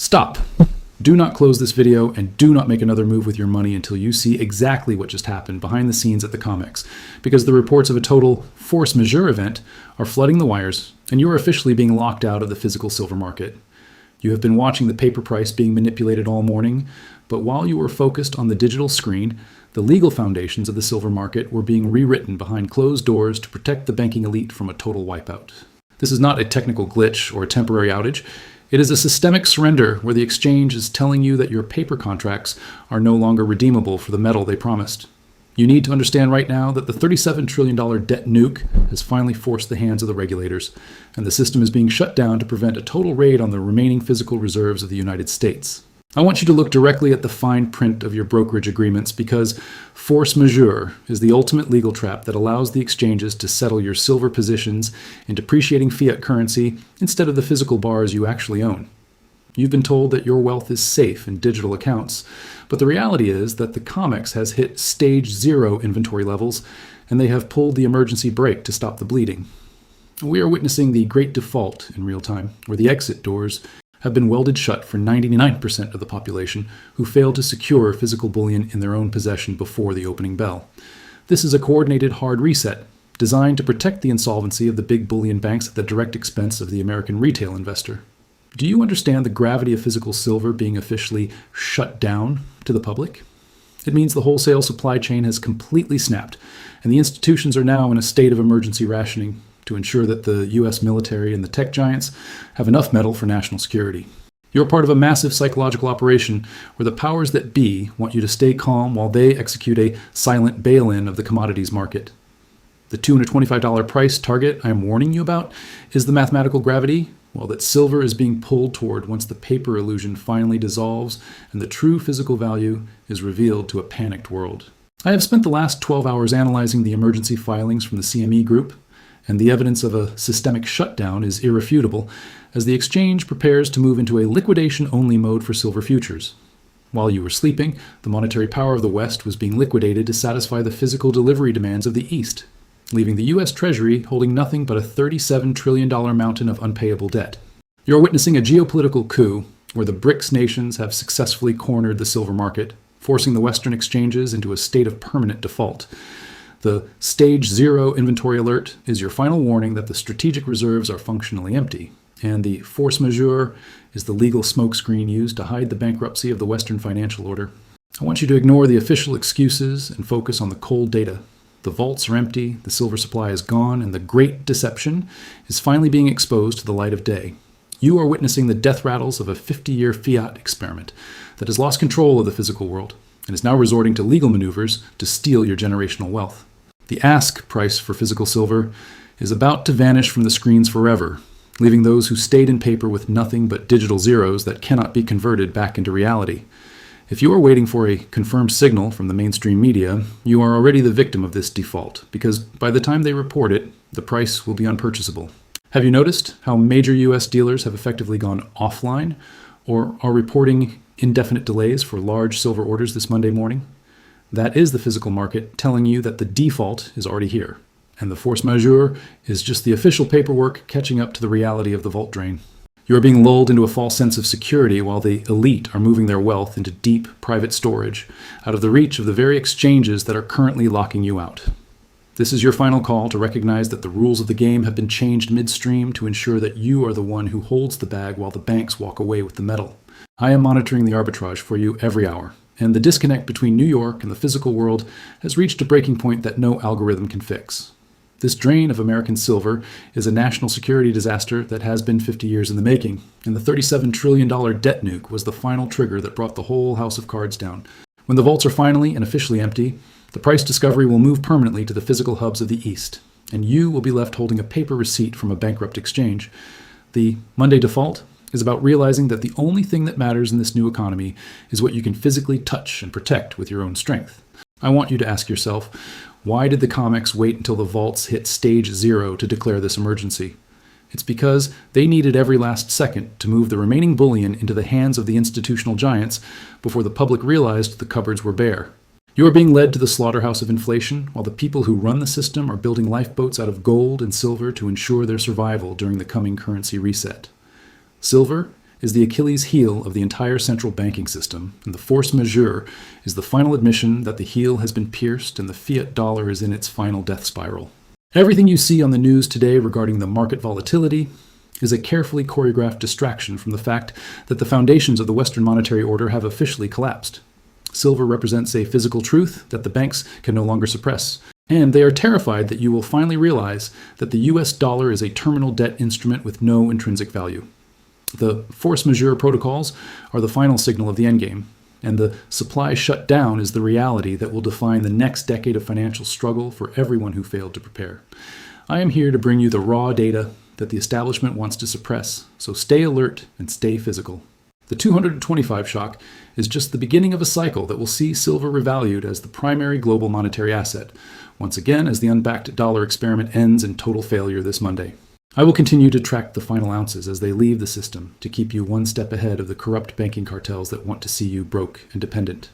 Stop. Do not close this video and do not make another move with your money until you see exactly what just happened behind the scenes at the COMEX, because the reports of a total Force Majeure event are flooding the wires and you are officially being locked out of the physical silver market. You have been watching the paper price being manipulated all morning, but while you were focused on the digital screen, the legal foundations of the silver market were being rewritten behind closed doors to protect the banking elite from a total wipeout. This is not a technical glitch or a temporary outage. It is a systemic surrender where the exchange is telling you that your paper contracts are no longer redeemable for the metal they promised. You need to understand right now that the $37 trillion debt nuke has finally forced the hands of the regulators, and the system is being shut down to prevent a total raid on the remaining physical reserves of the United States. I want you to look directly at the fine print of your brokerage agreements, because Force Majeure is the ultimate legal trap that allows the exchanges to settle your silver positions in depreciating fiat currency instead of the physical bars you actually own. You've been told that your wealth is safe in digital accounts, but the reality is that the COMEX has hit stage 0 inventory levels, and they have pulled the emergency brake to stop the bleeding. We are witnessing the great default in real time, where the exit doors have been welded shut for 99% of the population who failed to secure physical bullion in their own possession before the opening bell. This is a coordinated hard reset designed to protect the insolvency of the big bullion banks at the direct expense of the American retail investor. Do you understand the gravity of physical silver being officially shut down to the public? It means the wholesale supply chain has completely snapped, and the institutions are now in a state of emergency rationing to ensure that the U.S. military and the tech giants have enough metal for national security. You're part of a massive psychological operation where the powers that be want you to stay calm while they execute a silent bail-in of the commodities market. The $225 price target I am warning you about is the mathematical gravity, well, that silver is being pulled toward once the paper illusion finally dissolves and the true physical value is revealed to a panicked world. I have spent the last 12 hours analyzing the emergency filings from the CME group, and the evidence of a systemic shutdown is irrefutable as the exchange prepares to move into a liquidation-only mode for silver futures. While you were sleeping, the monetary power of the West was being liquidated to satisfy the physical delivery demands of the East, leaving the U.S. Treasury holding nothing but a $37 trillion mountain of unpayable debt. You're witnessing a geopolitical coup where the BRICS nations have successfully cornered the silver market, forcing the Western exchanges into a state of permanent default. The Stage 0 inventory alert is your final warning that the strategic reserves are functionally empty, and the Force Majeure is the legal smokescreen used to hide the bankruptcy of the Western financial order. I want you to ignore the official excuses and focus on the cold data. The vaults are empty, the silver supply is gone, and the great deception is finally being exposed to the light of day. You are witnessing the death rattles of a 50-year fiat experiment that has lost control of the physical world and is now resorting to legal maneuvers to steal your generational wealth. The ask price for physical silver is about to vanish from the screens forever, leaving those who stayed in paper with nothing but digital zeros that cannot be converted back into reality. If you are waiting for a confirmed signal from the mainstream media, you are already the victim of this default, because by the time they report it, the price will be unpurchasable. Have you noticed how major U.S. dealers have effectively gone offline or are reporting indefinite delays for large silver orders this Monday morning? That is the physical market telling you that the default is already here, and the Force Majeure is just the official paperwork catching up to the reality of the vault drain. You are being lulled into a false sense of security while the elite are moving their wealth into deep private storage, out of the reach of the very exchanges that are currently locking you out. This is your final call to recognize that the rules of the game have been changed midstream to ensure that you are the one who holds the bag while the banks walk away with the metal. I am monitoring the arbitrage for you every hour, and the disconnect between New York and the physical world has reached a breaking point that no algorithm can fix. This drain of American silver is a national security disaster that has been 50 years in the making, and the $37 trillion debt nuke was the final trigger that brought the whole house of cards down. When the vaults are finally and officially empty, the price discovery will move permanently to the physical hubs of the East, and you will be left holding a paper receipt from a bankrupt exchange. The Monday default is about realizing that the only thing that matters in this new economy is what you can physically touch and protect with your own strength. I want you to ask yourself, why did the COMEX wait until the vaults hit stage 0 to declare this emergency? It's because they needed every last second to move the remaining bullion into the hands of the institutional giants before the public realized the cupboards were bare. You are being led to the slaughterhouse of inflation, while the people who run the system are building lifeboats out of gold and silver to ensure their survival during the coming currency reset. Silver is the Achilles heel of the entire central banking system, and the force majeure is the final admission that the heel has been pierced and the fiat dollar is in its final death spiral. Everything you see on the news today regarding the market volatility is a carefully choreographed distraction from the fact that the foundations of the Western monetary order have officially collapsed. Silver represents a physical truth that the banks can no longer suppress, and they are terrified that you will finally realize that the US dollar is a terminal debt instrument with no intrinsic value. The force majeure protocols are the final signal of the endgame, and the supply shutdown is the reality that will define the next decade of financial struggle for everyone who failed to prepare. I am here to bring you the raw data that the establishment wants to suppress, so stay alert and stay physical. The 225 shock is just the beginning of a cycle that will see silver revalued as the primary global monetary asset, once again as the unbacked dollar experiment ends in total failure this Monday. I will continue to track the final ounces as they leave the system to keep you one step ahead of the corrupt banking cartels that want to see you broke and dependent.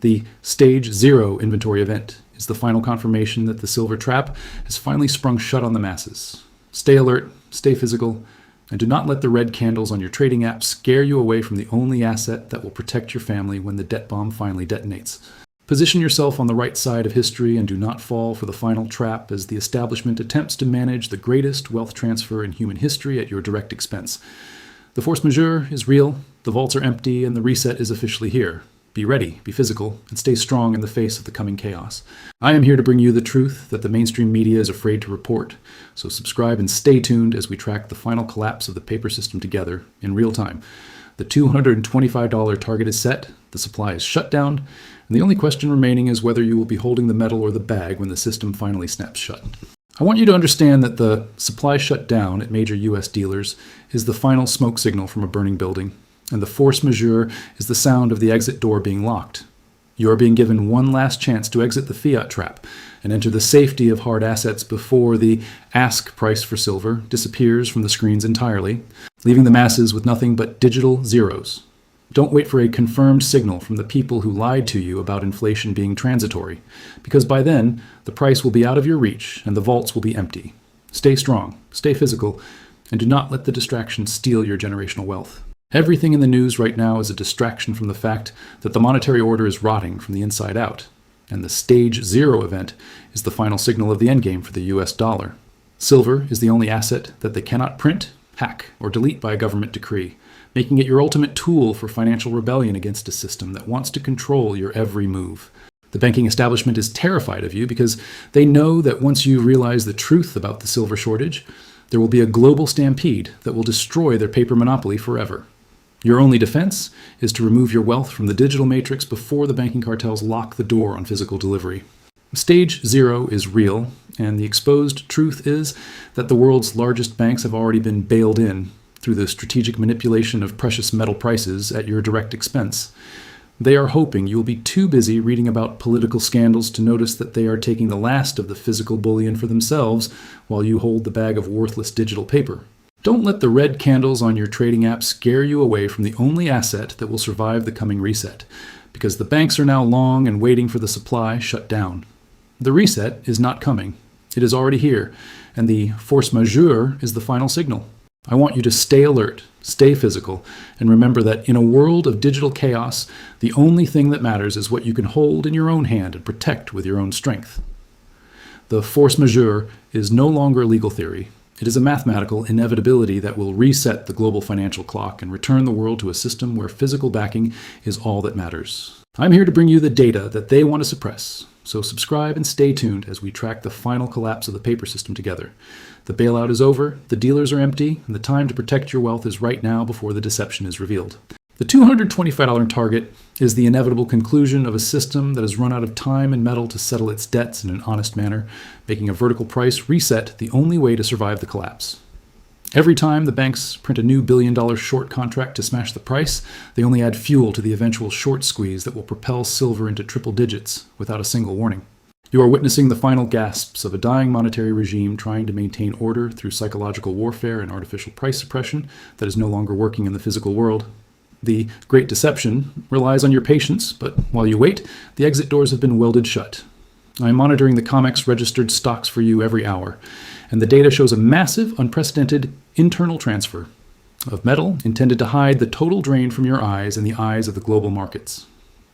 The Stage 0 inventory event is the final confirmation that the silver trap has finally sprung shut on the masses. Stay alert, stay physical, and do not let the red candles on your trading app scare you away from the only asset that will protect your family when the debt bomb finally detonates. Position yourself on the right side of history and do not fall for the final trap as the establishment attempts to manage the greatest wealth transfer in human history at your direct expense. The force majeure is real, the vaults are empty, and the reset is officially here. Be ready, be physical, and stay strong in the face of the coming chaos. I am here to bring you the truth that the mainstream media is afraid to report, so subscribe and stay tuned as we track the final collapse of the paper system together in real time. The $225 target is set, the supply is shut down, and the only question remaining is whether you will be holding the metal or the bag when the system finally snaps shut. I want you to understand that the supply shut down at major US dealers is the final smoke signal from a burning building, and the force majeure is the sound of the exit door being locked. You are being given one last chance to exit the fiat trap and enter the safety of hard assets before the ask price for silver disappears from the screens entirely, leaving the masses with nothing but digital zeros. Don't wait for a confirmed signal from the people who lied to you about inflation being transitory, because by then, the price will be out of your reach and the vaults will be empty. Stay strong, stay physical, and do not let the distraction steal your generational wealth. Everything in the news right now is a distraction from the fact that the monetary order is rotting from the inside out, and the Stage 0 event is the final signal of the endgame for the US dollar. Silver is the only asset that they cannot print, hack, or delete by a government decree, making it your ultimate tool for financial rebellion against a system that wants to control your every move. The banking establishment is terrified of you because they know that once you realize the truth about the silver shortage, there will be a global stampede that will destroy their paper monopoly forever. Your only defense is to remove your wealth from the digital matrix before the banking cartels lock the door on physical delivery. Stage 0 is real, and the exposed truth is that the world's largest banks have already been bailed in through the strategic manipulation of precious metal prices at your direct expense. They are hoping you will be too busy reading about political scandals to notice that they are taking the last of the physical bullion for themselves while you hold the bag of worthless digital paper. Don't let the red candles on your trading app scare you away from the only asset that will survive the coming reset, because the banks are now long and waiting for the supply shut down. The reset is not coming. It is already here, and the force majeure is the final signal. I want you to stay alert, stay physical, and remember that in a world of digital chaos, the only thing that matters is what you can hold in your own hand and protect with your own strength. The force majeure is no longer legal theory. It is a mathematical inevitability that will reset the global financial clock and return the world to a system where physical backing is all that matters. I'm here to bring you the data that they want to suppress, so subscribe and stay tuned as we track the final collapse of the paper system together. The bailout is over, the dealers are empty, and the time to protect your wealth is right now before the deception is revealed. The $225 target is the inevitable conclusion of a system that has run out of time and metal to settle its debts in an honest manner, making a vertical price reset the only way to survive the collapse. Every time the banks print a new billion-dollar short contract to smash the price, they only add fuel to the eventual short squeeze that will propel silver into triple digits without a single warning. You are witnessing the final gasps of a dying monetary regime trying to maintain order through psychological warfare and artificial price suppression that is no longer working in the physical world. The Great Deception relies on your patience, but while you wait, the exit doors have been welded shut. I am monitoring the COMEX registered stocks for you every hour, and the data shows a massive, unprecedented internal transfer. of metal intended to hide the total drain from your eyes and the eyes of the global markets.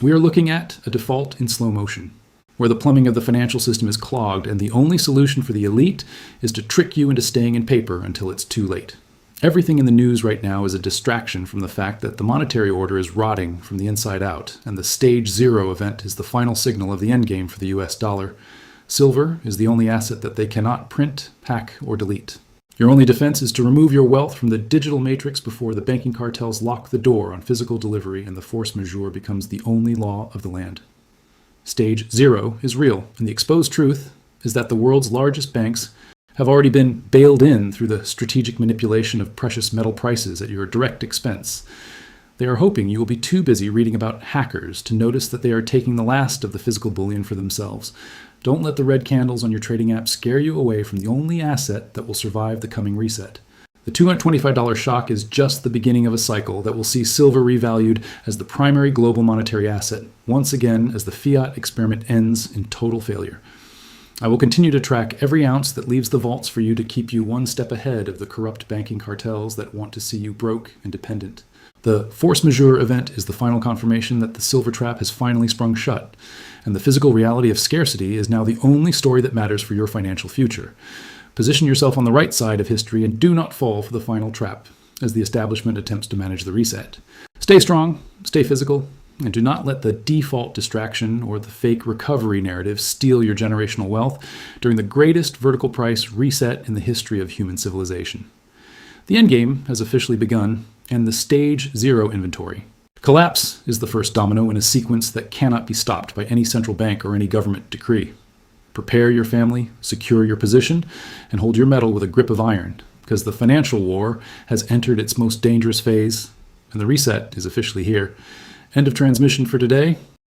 We are looking at a default in slow motion, where the plumbing of the financial system is clogged and the only solution for the elite is to trick you into staying in paper until it's too late. Everything in the news right now is a distraction from the fact that the monetary order is rotting from the inside out, and the Stage Zero event is the final signal of the endgame for the US dollar. Silver is the only asset that they cannot print, hack, or delete. Your only defense is to remove your wealth from the digital matrix before the banking cartels lock the door on physical delivery and the force majeure becomes the only law of the land. Stage Zero is real, and the exposed truth is that the world's largest banks have already been bailed in through the strategic manipulation of precious metal prices at your direct expense. They are hoping you will be too busy reading about hackers to notice that they are taking the last of the physical bullion for themselves. Don't let the red candles on your trading app scare you away from the only asset that will survive the coming reset. The $225 shock is just the beginning of a cycle that will see silver revalued as the primary global monetary asset, once again as the fiat experiment ends in total failure. I will continue to track every ounce that leaves the vaults for you to keep you one step ahead of the corrupt banking cartels that want to see you broke and dependent. The Force Majeure event is the final confirmation that the silver trap has finally sprung shut, and the physical reality of scarcity is now the only story that matters for your financial future. Position yourself on the right side of history and do not fall for the final trap as the establishment attempts to manage the reset. Stay strong, stay physical, and do not let the default distraction or the fake recovery narrative steal your generational wealth during the greatest vertical price reset in the history of human civilization. The endgame has officially begun, and the Stage Zero inventory. Collapse is the first domino in a sequence that cannot be stopped by any central bank or any government decree. Prepare your family, secure your position, and hold your metal with a grip of iron, because the financial war has entered its most dangerous phase, and the reset is officially here. End of transmission for today.